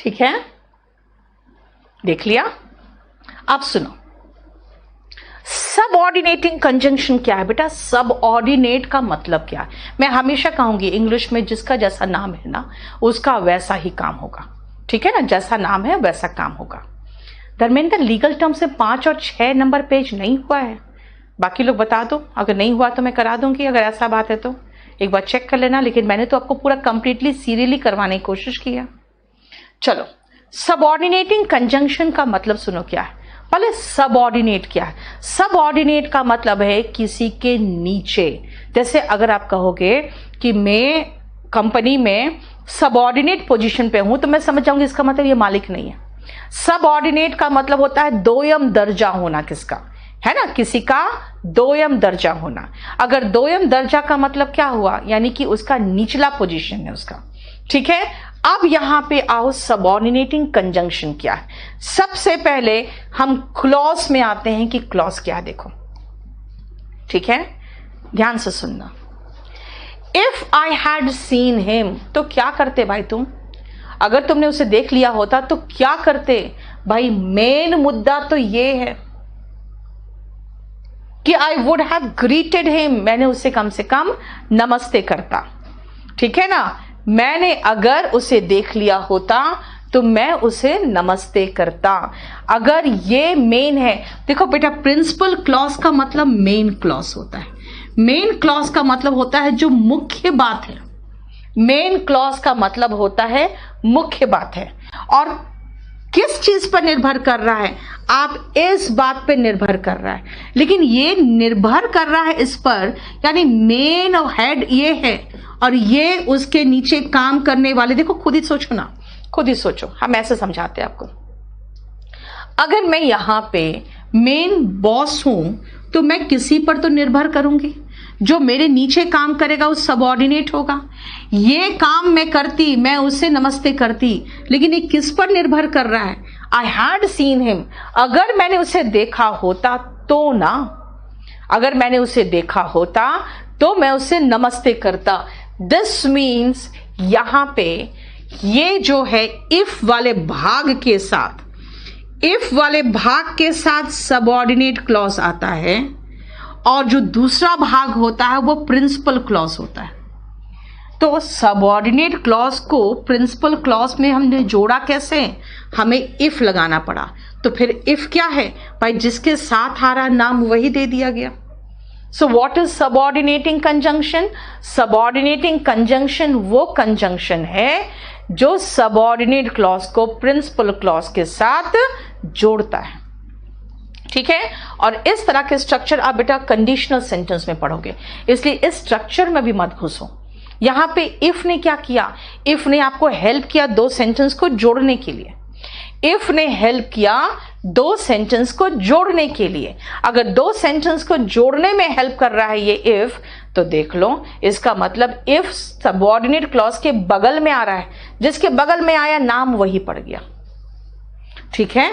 ठीक है, देख लिया। अब सुनो, सबऑर्डिनेटिंग कंजंक्शन क्या है बेटा? सबऑर्डिनेट का मतलब क्या है? मैं हमेशा कहूंगी इंग्लिश में जिसका जैसा नाम है ना उसका वैसा ही काम होगा, ठीक है ना? जैसा नाम है वैसा काम होगा। धर्मेंद्र, लीगल टर्म से 5 और 6 नंबर पेज नहीं हुआ है, बाकी लोग बता दो, अगर नहीं हुआ तो मैं करा दूंगी, अगर ऐसा बात है तो एक बार चेक कर लेना। लेकिन मैंने तो आपको पूरा कंप्लीटली सीरियली करवाने की कोशिश किया। चलो, सबऑर्डिनेटिंग कंजंक्शन का मतलब सुनो क्या है। पहले सबऑर्डिनेट क्या है? सबऑर्डिनेट का मतलब है किसी के नीचे। जैसे अगर आप कहोगे कि मैं कंपनी में सबऑर्डिनेट पोजीशन पे हूं तो मैं समझ जाऊंगी इसका मतलब ये मालिक नहीं है। सबऑर्डिनेट का मतलब होता है दोयम दर्जा होना, किसका है ना, किसी का दोयम दर्जा होना। अगर दोयम दर्जा का मतलब क्या हुआ, यानी कि उसका निचला पोजीशन है उसका, ठीक है। अब यहां पे आओ, सबऑर्डिनेटिंग कंजंक्शन क्या है। सबसे पहले हम क्लॉज में आते हैं कि क्लॉज क्या है, देखो, ठीक है, ध्यान से सुनना। If I had seen him, तो क्या करते भाई तुम? अगर तुमने उसे देख लिया होता तो क्या करते भाई? मेन मुद्दा तो ये है कि I would have greeted him, मैंने उसे कम से कम नमस्ते करता, ठीक है ना। मैंने अगर उसे देख लिया होता तो मैं उसे नमस्ते करता। अगर ये मेन है, देखो बेटा, प्रिंसिपल क्लॉज का मतलब मेन क्लॉज होता है। मेन क्लॉज का मतलब होता है जो मुख्य बात है। मेन क्लॉज का मतलब होता है मुख्य बात है। और किस चीज पर निर्भर कर रहा है? आप इस बात पे निर्भर कर रहा है, लेकिन ये निर्भर कर रहा है इस पर, यानी मेन और हेड ये है और ये उसके नीचे काम करने वाले। देखो, खुद ही सोचो ना, खुद ही सोचो, हम ऐसे समझाते हैं आपको। अगर मैं यहां पे मेन बॉस हूं तो मैं किसी पर तो निर्भर करूंगी, जो मेरे नीचे काम करेगा वो सबऑर्डिनेट होगा। ये काम मैं करती, मैं उससे नमस्ते करती, लेकिन ये किस पर निर्भर कर रहा है? आई हैड सीन हिम, अगर मैंने उसे देखा होता तो ना, अगर मैंने उसे देखा होता तो मैं उसे नमस्ते करता। दिस मीन्स यहां पे ये जो है इफ वाले भाग के साथ, इफ वाले भाग के साथ सबऑर्डिनेट क्लॉज आता है और जो दूसरा भाग होता है वो प्रिंसिपल क्लॉज होता है। तो सबऑर्डिनेट क्लॉज को प्रिंसिपल क्लॉज में हमने जोड़ा कैसे? हमें इफ लगाना पड़ा। तो फिर इफ क्या है भाई? जिसके साथ आ रहा नाम वही दे दिया गया। So what is subordinating conjunction? Subordinating conjunction वो कंजंक्शन है जो सबऑर्डिनेट क्लॉज को प्रिंसिपल क्लॉज के साथ जोड़ता है, ठीक है। और इस तरह के स्ट्रक्चर आप बेटा कंडीशनल सेंटेंस में पढ़ोगे, इसलिए इस स्ट्रक्चर में भी मत घुसो। यहां पे इफ ने क्या किया? इफ ने आपको हेल्प किया दो सेंटेंस को जोड़ने के लिए। इफ ने हेल्प किया दो सेंटेंस को जोड़ने के लिए। अगर दो सेंटेंस को जोड़ने में हेल्प कर रहा है ये इफ, तो देख लो इसका मतलब इफ सबऑर्डिनेट क्लॉज के बगल में आ रहा है, जिसके बगल में आया नाम वही पड़ गया, ठीक है।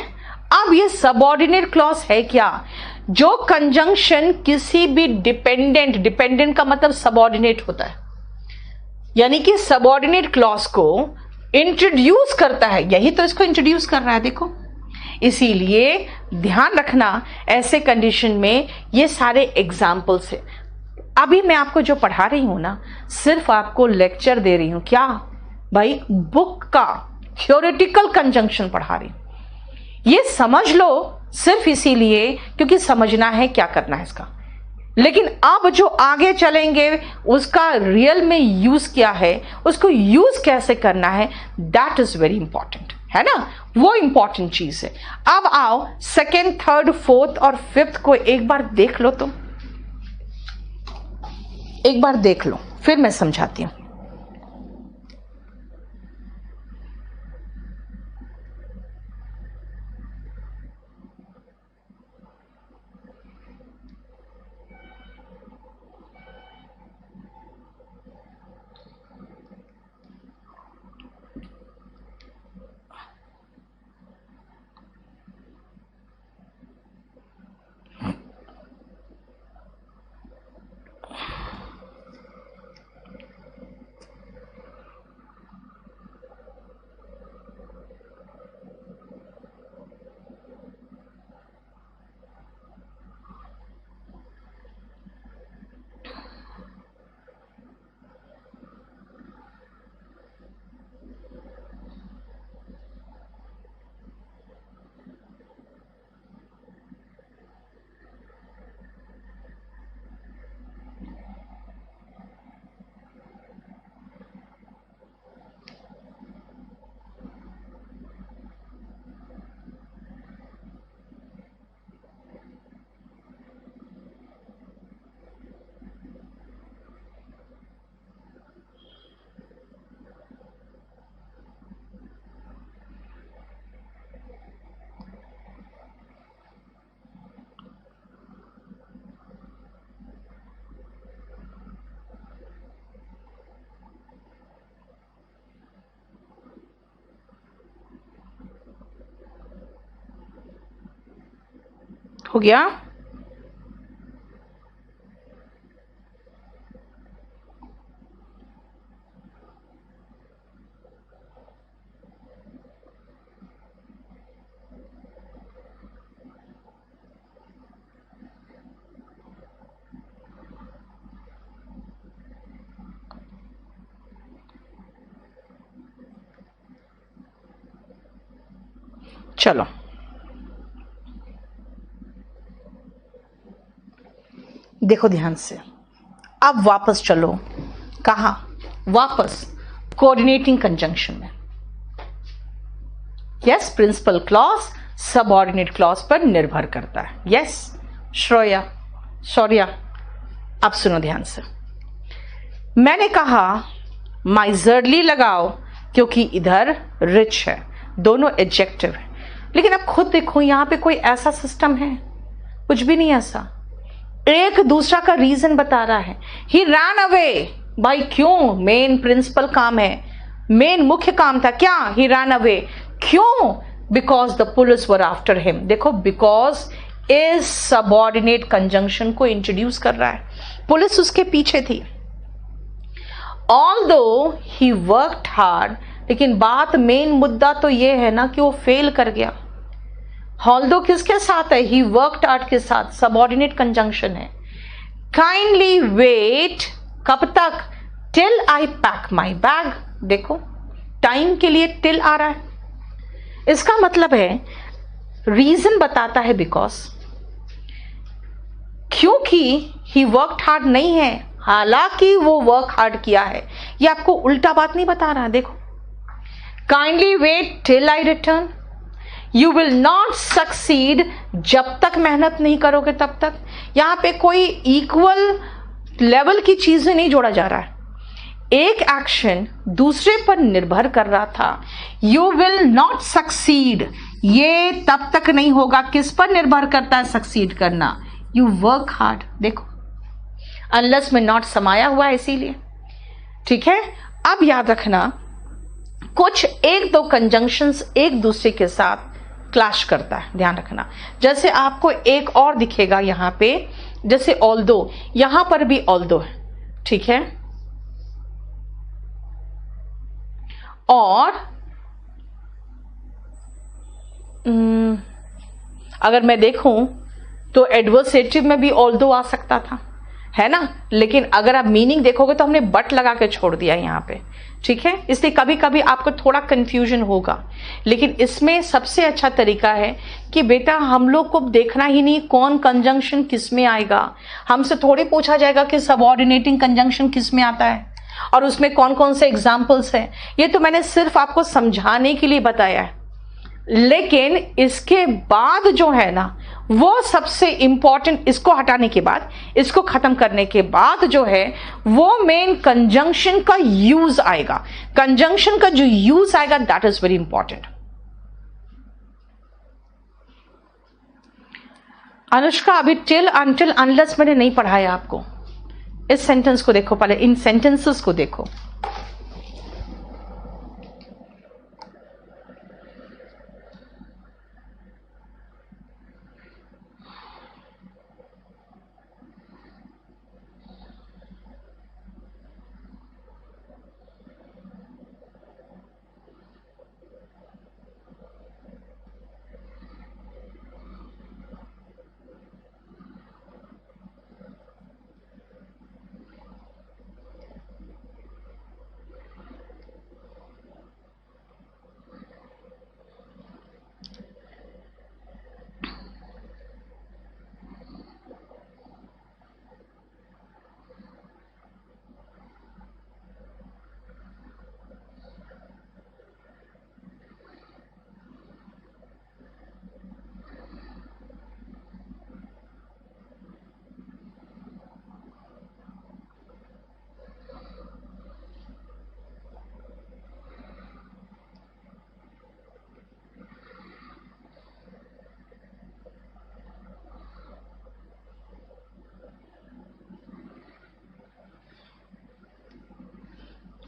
अब ये सबऑर्डिनेट क्लॉज है क्या? जो कंजंक्शन किसी भी डिपेंडेंट, डिपेंडेंट का मतलब सबऑर्डिनेट होता है, यानी कि सबऑर्डिनेट क्लॉज को इंट्रोड्यूस करता है, यही तो इसको इंट्रोड्यूस कर रहा है, देखो। इसीलिए ध्यान रखना ऐसे कंडीशन में ये सारे एग्जाम्पल्स है। अभी मैं आपको जो पढ़ा रही हूं ना, सिर्फ आपको लेक्चर दे रही हूं, क्या भाई? बुक का थ्योरेटिकल कंजंक्शन पढ़ा रही हूं। ये समझ लो सिर्फ इसीलिए क्योंकि समझना है क्या करना है इसका। लेकिन अब जो आगे चलेंगे उसका रियल में यूज क्या है, उसको यूज कैसे करना है, दैट इज वेरी इंपॉर्टेंट, है ना, वो इंपॉर्टेंट चीज है। अब आओ सेकेंड, थर्ड, फोर्थ और फिफ्थ को एक बार देख लो, तुम एक बार देख लो, फिर मैं समझाती हूं। हो गया? चलो देखो ध्यान से, अब वापस चलो। कहा? वापस कोऑर्डिनेटिंग कंजंक्शन में। Yes, principal clause subordinate clause पर निर्भर करता है। यस श्रोया, शौर्या, अब सुनो ध्यान से। मैंने कहा माइजरली लगाओ क्योंकि इधर रिच है, दोनों एडजेक्टिव है। लेकिन अब खुद देखो, यहां पे कोई ऐसा सिस्टम है? कुछ भी नहीं ऐसा। एक दूसरा का रीजन बता रहा है। ही रैन अवे। भाई क्यों? मेन प्रिंसिपल काम है, मेन मुख्य काम था क्या? ही रैन अवे। क्यों? Because the police were after him. देखो, बिकॉज इस सबऑर्डिनेट कंजंक्शन को इंट्रोड्यूस कर रहा है। पुलिस उसके पीछे थी। ऑल्दो ही वर्कड हार्ड, लेकिन बात, मेन मुद्दा तो ये है ना कि वो फेल कर गया। ऑल्दो किसके साथ है? ही वर्कड हार्ड के साथ, सबऑर्डिनेट कंजंक्शन है। काइंडली वेट, कब तक? Till I pack my bag. देखो, टाइम के लिए टिल आ रहा है। इसका मतलब है, रीजन बताता है बिकॉज, क्योंकि ही वर्कड हार्ड नहीं है, हालांकि वो वर्क हार्ड किया है। ये आपको उल्टा बात नहीं बता रहा। देखो, kindly wait till I return. You will not succeed, जब तक मेहनत नहीं करोगे तब तक। यहां पे कोई इक्वल लेवल की चीजें नहीं जोड़ा जा रहा है। एक एक्शन दूसरे पर निर्भर कर रहा था। यू विल नॉट सक्सीड, ये तब तक नहीं होगा। किस पर निर्भर करता है सक्सीड करना? You work hard. देखो, अनलेस में नॉट समाया हुआ है, इसीलिए। ठीक है, अब याद रखना, कुछ एक दो कंजंक्शंस एक दूसरे के साथ क्लैश करता है, ध्यान रखना। जैसे आपको एक और दिखेगा यहां पे, जैसे ऑल्दो, यहां पर भी ऑल्दो है। ठीक है, और अगर मैं देखूं तो एडवर्सेटिव में भी ऑल्दो आ सकता था, है ना। लेकिन अगर आप मीनिंग देखोगे तो हमने बट लगा के छोड़ दिया यहां पे। ठीक है, इसलिए कभी कभी आपको थोड़ा कंफ्यूजन होगा। लेकिन इसमें सबसे अच्छा तरीका है कि बेटा हम लोग को देखना ही नहीं कौन कंजंक्शन किस में आएगा। हमसे थोड़ी पूछा जाएगा कि सबऑर्डिनेटिंग कंजंक्शन किस में आता है और उसमें कौन कौन से एग्जाम्पल्स हैं। ये तो मैंने सिर्फ आपको समझाने के लिए बताया है। लेकिन इसके बाद जो है ना, वो सबसे इंपॉर्टेंट, इसको हटाने के बाद, इसको खत्म करने के बाद जो है, वो मेन कंजंक्शन का यूज आएगा। कंजंक्शन का जो यूज आएगा, that is very important. Anushka, अभी टिल, अनटिल, अनलेस मैंने नहीं पढ़ाया आपको। इस सेंटेंस को देखो पहले, इन सेंटेंसेस को देखो।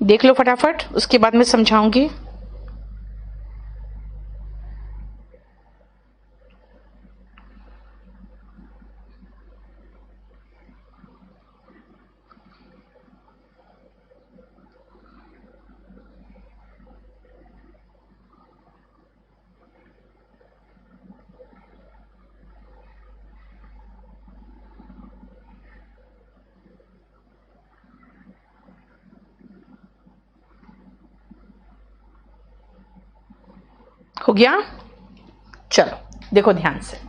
देख लो फटाफट, उसके बाद मैं समझाऊंगी। हो गया? चलो देखो ध्यान से,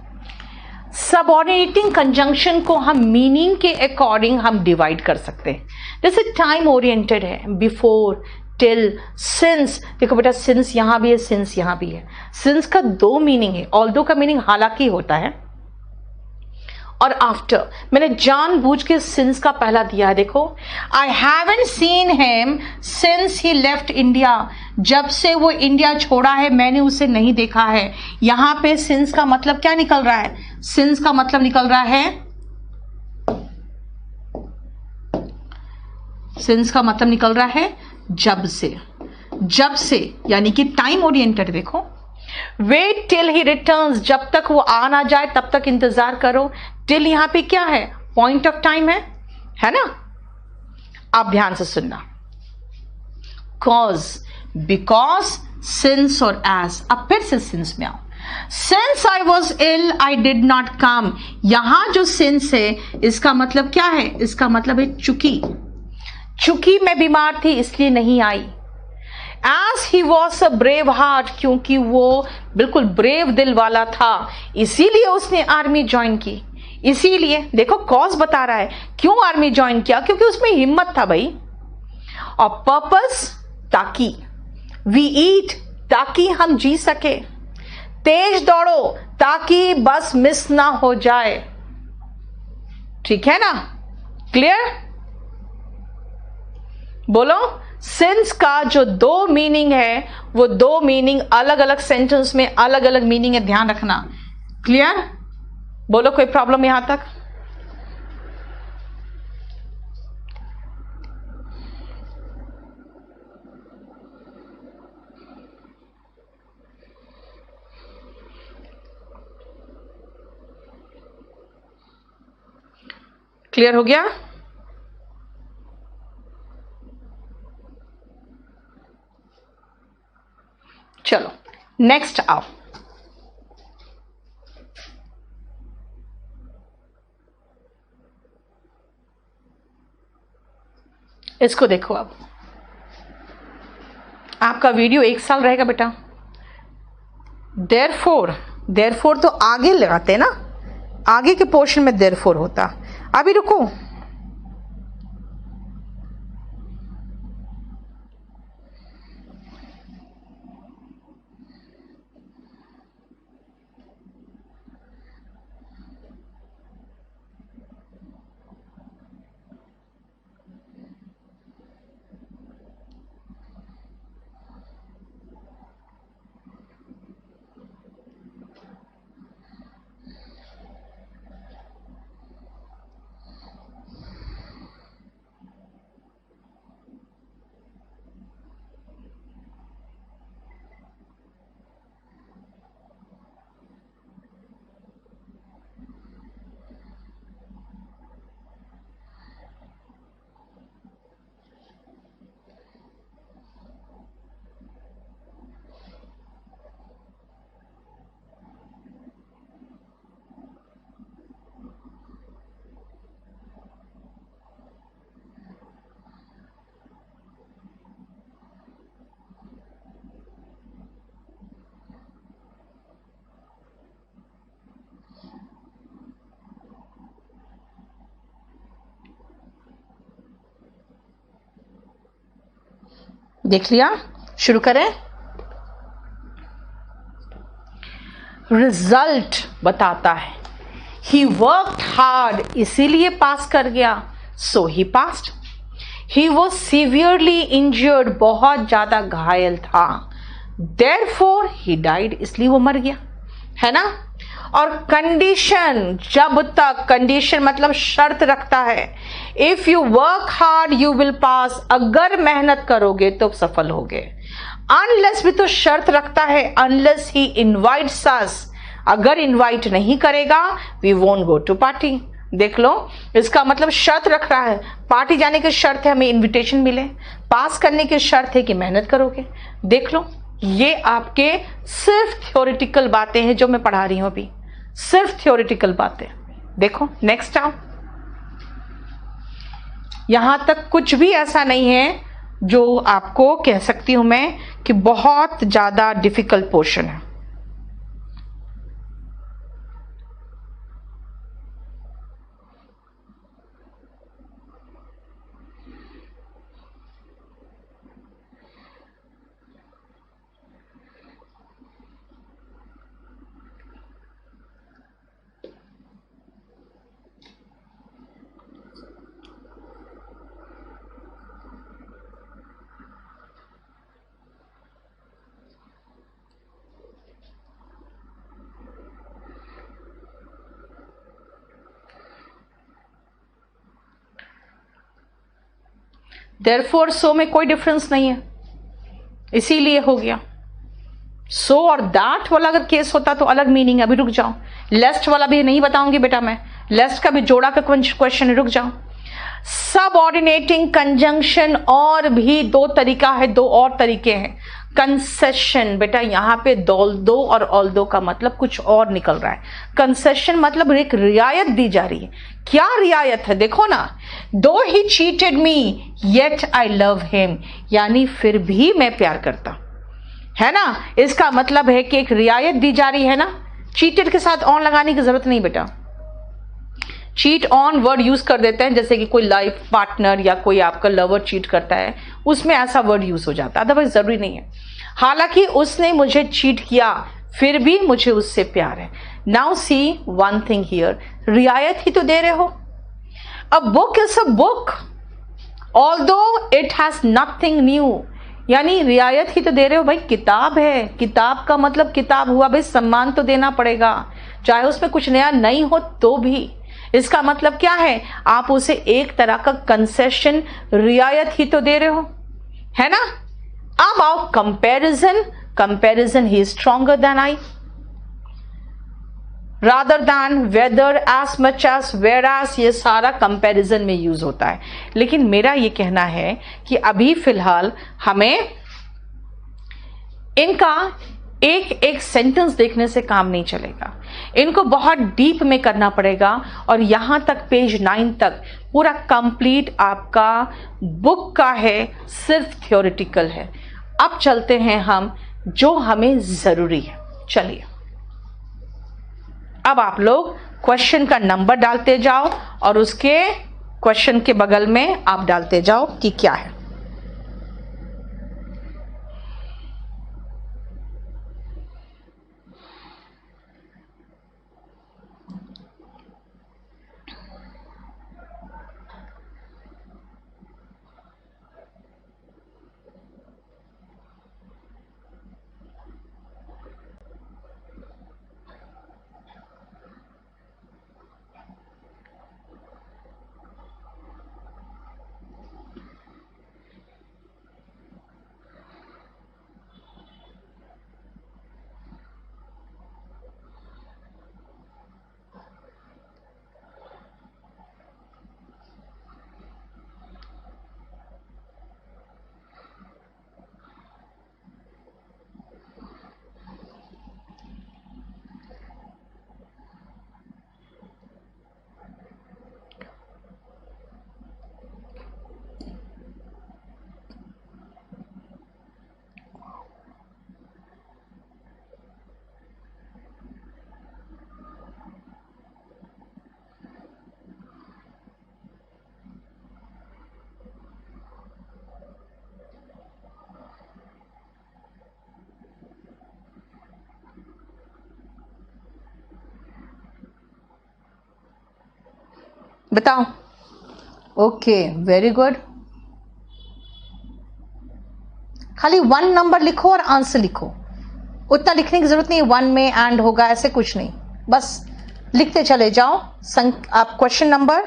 सबऑर्डिनेटिंग कंजंक्शन को हम मीनिंग के अकॉर्डिंग हम डिवाइड कर सकते हैं। जैसे टाइम ओरिएंटेड है, बिफोर, टिल, सिंस। देखो बेटा, सिंस यहां भी है, सिंस यहां भी है। सिंस का दो मीनिंग है, ऑल्दो का मीनिंग हालांकि होता है, और आफ्टर। मैंने जानबूझ के सिंस का पहला दिया है। देखो, I haven't seen him since he left India. जब से वो इंडिया छोड़ा है मैंने उसे नहीं देखा है। यहां पे सिंस का मतलब क्या निकल रहा है? सिंस का मतलब निकल रहा है, सिंस का मतलब निकल रहा है जब से। जब से यानी कि टाइम ओरिएंटेड। देखो, वेट टिल ही रिटर्न्स, जब तक वो आ ना जाए तब तक इंतजार करो। टिल यहां पे क्या है? पॉइंट ऑफ टाइम है ना? आप ध्यान से सुनना। कॉज, बिकॉज, सिंस और एज। अब फिर से सिंस में आओ। Since I was ill I did not come. यहां जो सिंस है इसका मतलब क्या है? इसका मतलब है चूंकि। चूंकि मैं बीमार थी इसलिए नहीं आई। As he was a brave heart, क्योंकि वो बिल्कुल ब्रेव दिल वाला था इसीलिए उसने आर्मी ज्वाइन की। इसीलिए देखो, कॉज बता रहा है क्यों आर्मी ज्वाइन किया, क्योंकि उसमें हिम्मत था भाई। और पर्पस, ताकि। वी ईट, ताकि हम जी सके। तेज दौड़ो, ताकि बस मिस ना हो जाए। ठीक है ना? क्लियर? बोलो। सिंस का जो दो मीनिंग है वो दो मीनिंग अलग अलग सेंटेंस में अलग अलग मीनिंग है, ध्यान रखना। क्लियर? बोलो, कोई प्रॉब्लम यहां तक? क्लियर हो गया? चलो नेक्स्ट आओ। इसको देखो। अब आपका वीडियो 1 साल रहेगा बेटा। देयरफॉर तो आगे लगाते हैं ना, आगे के पोर्शन में देयरफॉर होता। अभी रुको, देख लिया? शुरू करें। रिजल्ट बताता है ही वर्कड हार्ड, इसीलिए पास कर गया, so he passed. He was severely injured, बहुत ज्यादा घायल था, देयरफॉर ही डाइड, इसलिए वो मर गया, है ना? और कंडीशन, जब तक, कंडीशन मतलब शर्त रखता है, if you work hard you will pass, अगर मेहनत करोगे तो सफल होगे। अनलेस भी तो शर्त रखता है, अनलेस ही इनवाइट्स अस, अगर इनवाइट नहीं करेगा we won't go to party. देख लो, इसका मतलब शर्त रख रहा है, पार्टी जाने की शर्त है हमें इनविटेशन मिले, पास करने की शर्त है कि मेहनत करोगे। देख लो, ये आपके सिर्फ थ्योरेटिकल बातें हैं जो मैं पढ़ा रही हूं अभी, सिर्फ थ्योरेटिकल बातें। देखो नेक्स्ट आओ। यहां तक कुछ भी ऐसा नहीं है जो आपको कह सकती हूं मैं कि बहुत ज्यादा डिफिकल्ट पोर्शन है। देयरफॉर सो में कोई डिफरेंस नहीं है, इसीलिए हो गया। सो और दैट वाला अगर केस होता तो अलग मीनिंग है। अभी रुक जाओ, लेस्ट वाला भी नहीं बताऊंगी बेटा मैं, लेस्ट का भी जोड़ा का क्वेश्चन है, रुक जाओ। सबऑर्डिनेटिंग कंजंक्शन और भी दो तरीका है, दो और तरीके हैं। कंसेशन, बेटा यहां पे दो और ऑल्दो का मतलब कुछ और निकल रहा है। कंसेशन मतलब एक रियायत दी जा रही है। क्या रियायत है देखो ना, दो ही cheated me yet I love him, यानी फिर भी मैं प्यार करता, है ना। इसका मतलब है कि एक रियायत दी जा रही है ना। चीटेड के साथ ऑन लगाने की जरूरत नहीं बेटा, चीट ऑन वर्ड यूज कर देते हैं, जैसे कि कोई लाइफ पार्टनर या कोई आपका लवर चीट करता है, उसमें ऐसा वर्ड यूज हो जाता है, अदरवाइज जरूरी नहीं है। हालांकि उसने मुझे चीट किया फिर भी मुझे उससे प्यार है। Now see one thing here, रियायत ही तो दे रहे हो। A book is a book although it has nothing new, यानी रियायत ही तो दे रहे हो भाई। किताब है, किताब का मतलब किताब हुआ भाई, सम्मान तो देना पड़ेगा, चाहे उसमें कुछ नया नहीं हो तो भी। इसका मतलब क्या है, आप उसे एक तरह का कंसेशन, रियायत ही तो दे रहे हो, है ना। अब आओ comparison, comparison he stronger than I, rather than, whether, as much as, whereas, as सारा कंपैरिजन में यूज होता है। लेकिन मेरा ये कहना है कि अभी फिलहाल हमें इनका एक एक सेंटेंस देखने से काम नहीं चलेगा, इनको बहुत डीप में करना पड़ेगा। और यहां तक पेज 9 तक पूरा कंप्लीट आपका बुक का है, सिर्फ थ्योरेटिकल है। अब चलते हैं हम जो हमें जरूरी है। चलिए अब आप लोग क्वेश्चन का नंबर डालते जाओ और उसके क्वेश्चन के बगल में आप डालते जाओ कि क्या है। बताओ। Okay, very good. खाली 1 नंबर लिखो और आंसर लिखो, उतना लिखने की जरूरत नहीं है 1 में एंड होगा ऐसे कुछ नहीं, बस लिखते चले जाओ आप क्वेश्चन नंबर।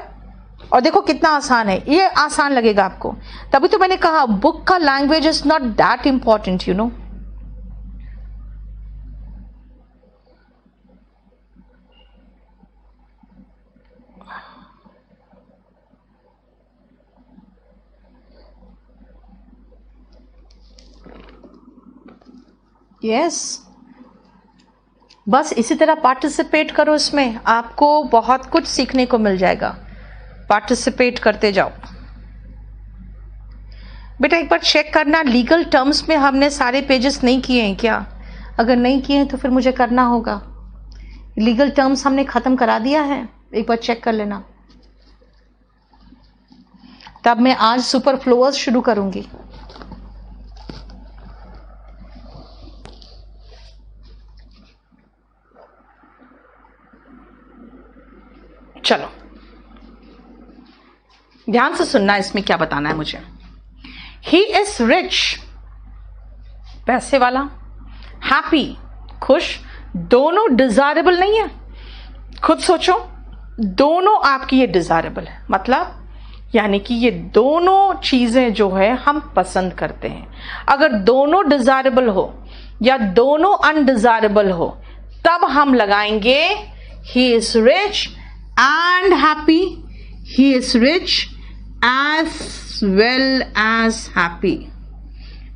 और देखो कितना आसान है, ये आसान लगेगा आपको, तभी तो मैंने कहा बुक का language is not that important, you know. Yes, बस इसी तरह पार्टिसिपेट करो, इसमें आपको बहुत कुछ सीखने को मिल जाएगा। पार्टिसिपेट करते जाओ बेटा। एक बार चेक करना, लीगल टर्म्स में हमने सारे पेजेस नहीं किए हैं क्या? अगर नहीं किए हैं तो फिर मुझे करना होगा। लीगल टर्म्स हमने खत्म करा दिया है, एक बार चेक कर लेना, तब मैं आज सुपरफ्लोअर्स शुरू करूंगी। चलो ध्यान से सुनना, इसमें क्या बताना है मुझे। ही इज रिच, पैसे वाला, हैप्पी, खुश, दोनों डिजायरेबल नहीं है। खुद सोचो, दोनों आपकी ये डिजायरेबल है, मतलब यानी कि ये दोनों चीजें जो है हम पसंद करते हैं। अगर दोनों डिजायरेबल हो या दोनों अनडिजायरेबल हो तब हम लगाएंगे he is rich and happy, he is rich as well as happy.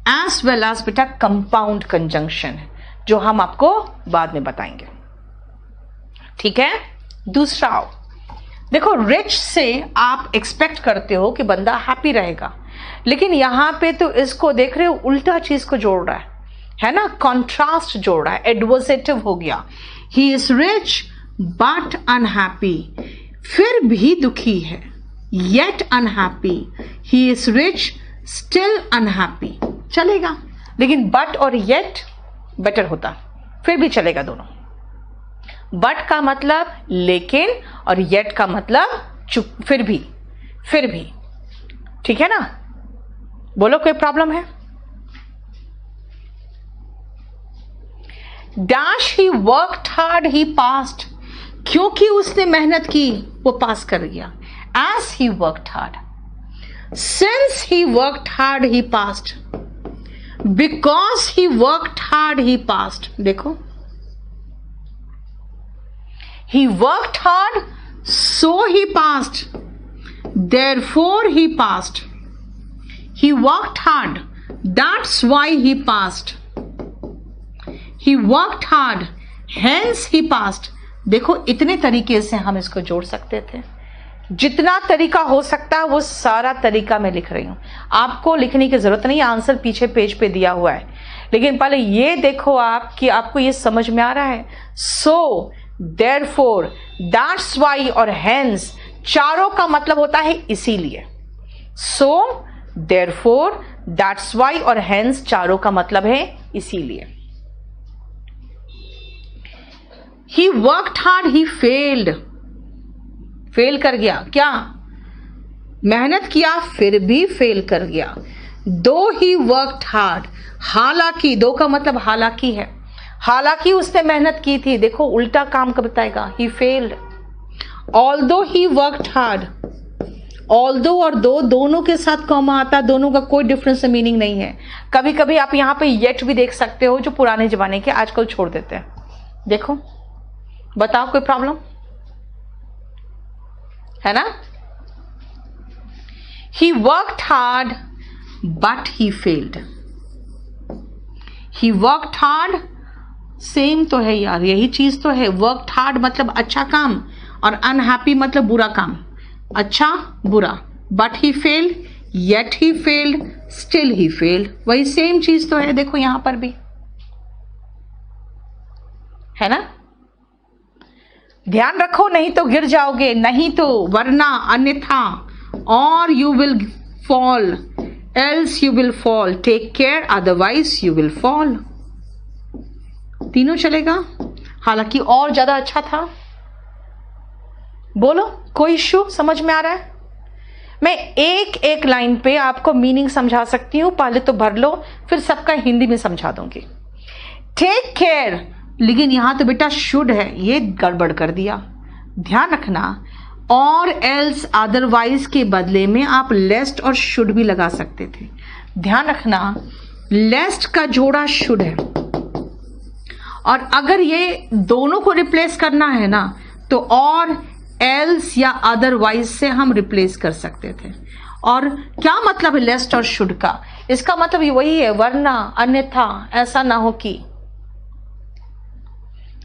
As well as बेटा कंपाउंड कंजंक्शन है जो हम आपको बाद में बताएंगे, ठीक है। दूसरा आओ, देखो रिच से आप एक्सपेक्ट करते हो कि बंदा हैप्पी रहेगा, लेकिन यहां पे तो इसको देख रहे हो उल्टा चीज को जोड़ रहा है ना, कॉन्ट्रास्ट जोड़ रहा है, एडवर्सेटिव हो गया। ही इज रिच बट अनहैप्पी, फिर भी दुखी है, yet unhappy. He is rich still unhappy, चलेगा, लेकिन बट और येट बेटर होता, फिर भी चलेगा दोनों। बट का मतलब लेकिन और येट का मतलब चुप, फिर भी, ठीक है ना। बोलो कोई प्रॉब्लम है? Dash he worked hard he passed, क्योंकि उसने मेहनत की वो पास कर गया। As he worked hard, since he worked hard he passed, because he worked hard he passed. देखो, he worked hard so he passed, therefore he passed। he worked hard, that's why he passed। he worked hard, hence he passed। देखो, इतने तरीके से हम इसको जोड़ सकते थे, जितना तरीका हो सकता है वो सारा तरीका मैं लिख रही हूं, आपको लिखने की जरूरत नहीं, आंसर पीछे पेज पे दिया हुआ है। लेकिन पहले ये देखो आप कि आपको ये समझ में आ रहा है। सो therefore, that's why और hence चारों का मतलब होता है इसीलिए। so therefore, that's why और hence चारों का मतलब है इसीलिए। he worked hard, he failed, fail कर गया, क्या मेहनत किया फिर भी फेल कर गया। दो ही वर्कड हार्ड, हालांकि, दो का मतलब हालांकि है, हालांकि उसने मेहनत की थी, देखो उल्टा काम का बताएगा, he failed. Although he worked hard, although और दो दोनों के साथ कॉमा आता, दोनों का कोई डिफरेंस मीनिंग नहीं है। कभी कभी आप यहां पे येट भी देख सकते हो, जो पुराने जमाने के आजकल छोड़ देते हैं। देखो, बताओ कोई प्रॉब्लम है ना। ही worked hard but he failed, he worked hard, same तो है यार, यही चीज तो है। वर्कड हार्ड मतलब अच्छा काम और अनहैप्पी मतलब बुरा काम, अच्छा बुरा। But he failed, yet he failed, still he failed, वही सेम चीज तो है। देखो यहां पर भी है ना। ध्यान रखो, नहीं तो गिर जाओगे, नहीं तो वरना अन्यथा, और you will fall, else you will fall, take care otherwise you will fall, तीनों चलेगा। हालांकि और ज्यादा अच्छा था। बोलो कोई इश्यू समझ में आ रहा है? मैं एक एक लाइन पे आपको मीनिंग समझा सकती हूं, पहले तो भर लो, फिर सबका हिंदी में समझा दूंगी। टेक केयर, लेकिन यहां तो बेटा शुड है, ये गड़बड़ कर दिया, ध्यान रखना। और एल्स अदरवाइज के बदले में आप लेस्ट और शुड भी लगा सकते थे, ध्यान रखना। लेस्ट का जोड़ा शुड है, और अगर ये दोनों को रिप्लेस करना है ना तो और एल्स या अदरवाइज से हम रिप्लेस कर सकते थे। और क्या मतलब है लेस्ट और शुड का? इसका मतलब वही है, वरना अन्यथा, ऐसा ना हो कि,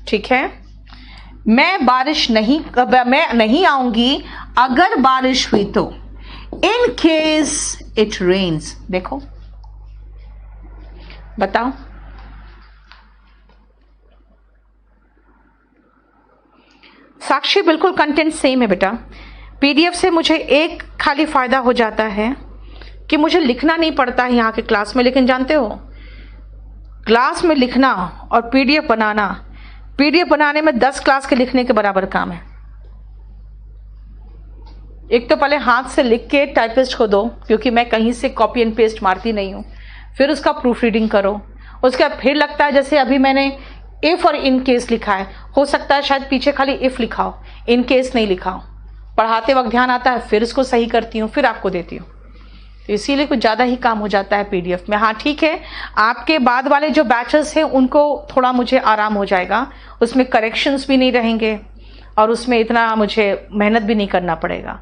ठीक है। मैं नहीं आऊंगी अगर बारिश हुई तो, इन केस इट रेन्स। देखो बताओ, साक्षी बिल्कुल कंटेंट सेम है बेटा। पीडीएफ से मुझे एक खाली फायदा हो जाता है कि मुझे लिखना नहीं पड़ता है यहाँ के क्लास में, लेकिन जानते हो क्लास में लिखना और पीडीएफ बनाना, पीडीएफ बनाने में 10 क्लास के लिखने के बराबर काम है। एक तो पहले हाथ से लिख के टाइपिस्ट को दो, क्योंकि मैं कहीं से कॉपी एंड पेस्ट मारती नहीं हूँ, फिर उसका प्रूफ रीडिंग करो, उसके बाद फिर लगता है जैसे अभी मैंने इफ और इन केस लिखा है, हो सकता है शायद पीछे खाली इफ लिखा हो, इन केस नहीं लिखा हो, पढ़ाते वक्त ध्यान आता है, फिर उसको सही करती हूँ, फिर आपको देती हूँ। तो इसीलिए कुछ ज़्यादा ही काम हो जाता है पीडीएफ में। हाँ ठीक है, आपके बाद वाले जो बैचेस हैं उनको थोड़ा मुझे आराम हो जाएगा, उसमें करेक्शंस भी नहीं रहेंगे और उसमें इतना मुझे मेहनत भी नहीं करना पड़ेगा,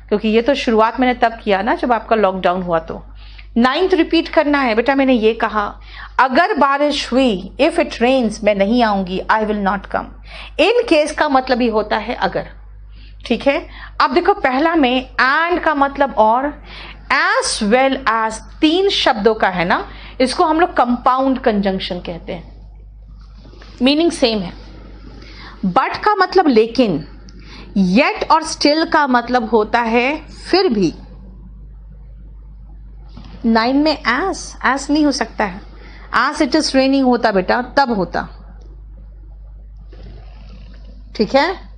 क्योंकि ये तो शुरुआत मैंने तब किया ना जब आपका लॉकडाउन हुआ। तो 9th रिपीट करना है बेटा। मैंने ये कहा अगर बारिश हुई, इफ इट रेन्स, मैं नहीं आऊंगी, आई will not come. In case का मतलब ही होता है अगर, ठीक है। अब देखो पहला में एंड का मतलब और, एज वेल एज 3 शब्दों का है ना, इसको हम लोग कंपाउंड कंजंक्शन कहते हैं, मीनिंग सेम है। बट का मतलब लेकिन, येट और स्टिल का मतलब होता है फिर भी। 9 में एस नहीं हो सकता है, एज इट इज रेनिंग होता बेटा, तब होता, ठीक है।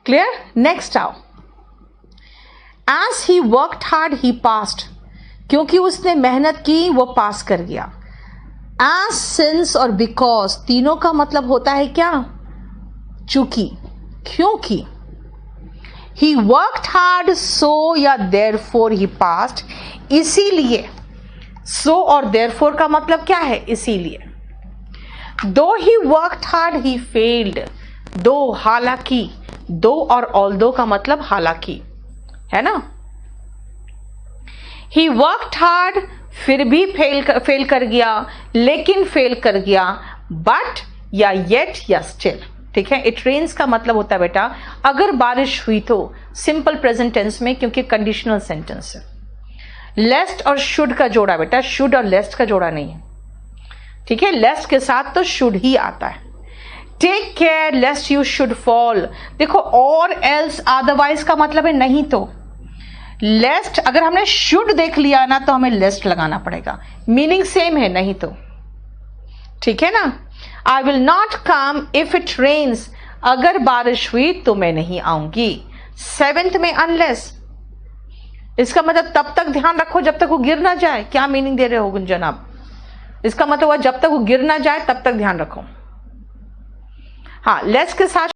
क्लियर? नेक्स्ट आओ, as he worked hard he passed, क्योंकि उसने मेहनत की वो पास कर गया। एज, सिंस और बिकॉज, तीनों का मतलब होता है क्या? चूंकि, क्योंकि। ही वर्कड हार्ड सो या देयरफॉर ही पास्ड, इसीलिए। सो और देयरफॉर का मतलब क्या है? इसीलिए। दो ही वर्कड हार्ड ही फेल्ड, दो हालांकि, दो और ऑल्दो का मतलब हालांकि, है ना। ही वर्कड हार्ड, फिर भी फेल कर गया, लेकिन फेल कर गया, बट या येट या स्टिल, ठीक है। इट रेन्स का मतलब होता है बेटा अगर बारिश हुई तो, सिंपल प्रेजेंट टेंस में, क्योंकि कंडीशनल सेंटेंस है। लेस्ट और शुड का जोड़ा बेटा, शुड और लेस्ट का जोड़ा नहीं है, ठीक है। लेस्ट के साथ तो शुड ही आता है। Take care lest you should fall, देखो और एल्स अदरवाइज का मतलब है नहीं तो। लेस्ट अगर हमने शुड देख लिया ना तो हमें लेस्ट लगाना पड़ेगा, मीनिंग सेम है, नहीं तो, ठीक है ना। I will not come if it rains, अगर बारिश हुई तो मैं नहीं आऊंगी। 7th में अनलेस, इसका मतलब तब तक ध्यान रखो जब तक वो गिर ना जाए। क्या मीनिंग दे रहे हो गुंजन आप? इसका मतलब जब तक वो गिर ना जाए तब तक ध्यान रखो। हाँ, लेस के साथ